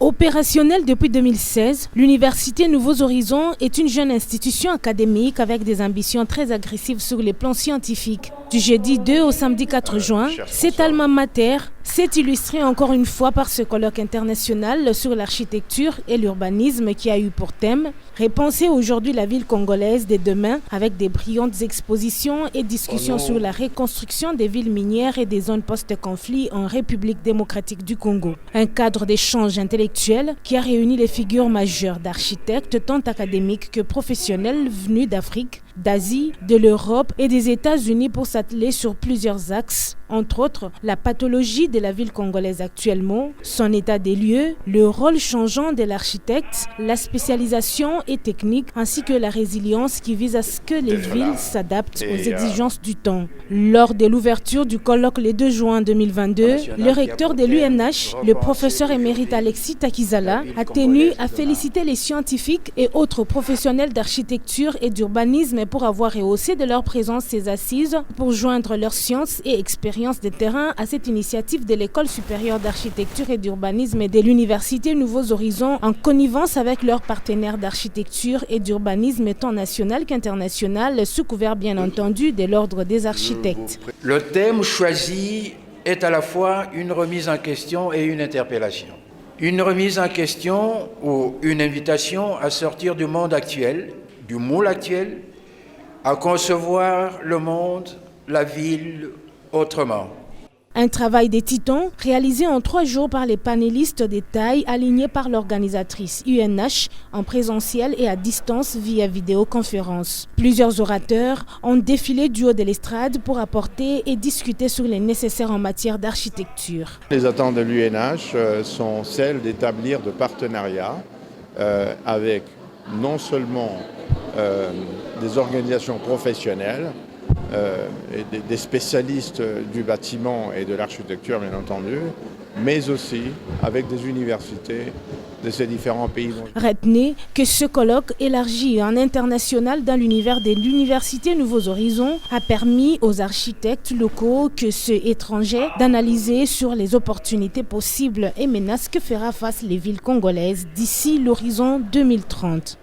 Opérationnelle depuis 2016, l'Université Nouveaux Horizons est une jeune institution académique avec des ambitions très agressives sur les plans scientifiques. Du jeudi 2 au samedi 4 juin, cet alma mater s'est illustré encore une fois par ce colloque international sur l'architecture et l'urbanisme qui a eu pour thème « Repenser aujourd'hui la ville congolaise de demain » avec des brillantes expositions et discussions sur la reconstruction des villes minières et des zones post-conflit en République démocratique du Congo. Un cadre d'échange intellectuel qui a réuni les figures majeures d'architectes tant académiques que professionnels venus d'Afrique, d'Asie, de l'Europe et des États-Unis pour s'atteler sur plusieurs axes, entre autres la pathologie de la ville congolaise actuellement, son état des lieux, le rôle changeant de l'architecte, la spécialisation et technique ainsi que la résilience qui vise à ce que les villes s'adaptent aux exigences du temps. Lors de l'ouverture du colloque le 2 juin 2022, le recteur de l'UNH, le professeur émérite Alexis Takizala, a tenu à féliciter les scientifiques et autres professionnels d'architecture et d'urbanisme pour avoir rehaussé de leur présence ces assises pour joindre leur science et expérience de terrain à cette initiative de l'École supérieure d'architecture et d'urbanisme et de l'Université Nouveaux Horizons en connivence avec leurs partenaires d'architecture et d'urbanisme tant national qu'international, sous couvert bien entendu de l'ordre des architectes. Le thème choisi est à la fois une remise en question et une interpellation. Une remise en question ou une invitation à sortir du monde actuel, du moule actuel, à concevoir le monde, la ville autrement. Un travail des titans réalisé en 3 jours par les panélistes des tailles alignés par l'organisatrice UNH en présentiel et à distance via vidéoconférence. Plusieurs orateurs ont défilé du haut de l'estrade pour apporter et discuter sur les nécessaires en matière d'architecture. Les attentes de l'UNH sont celles d'établir de partenariats avec non seulement des organisations professionnelles et des spécialistes du bâtiment et de l'architecture bien entendu, mais aussi avec des universités de ces différents pays. Retenez que ce colloque élargi en international dans l'univers de l'Université Nouveaux Horizons a permis aux architectes locaux que ceux étrangers d'analyser sur les opportunités possibles et menaces que fera face les villes congolaises d'ici l'horizon 2030.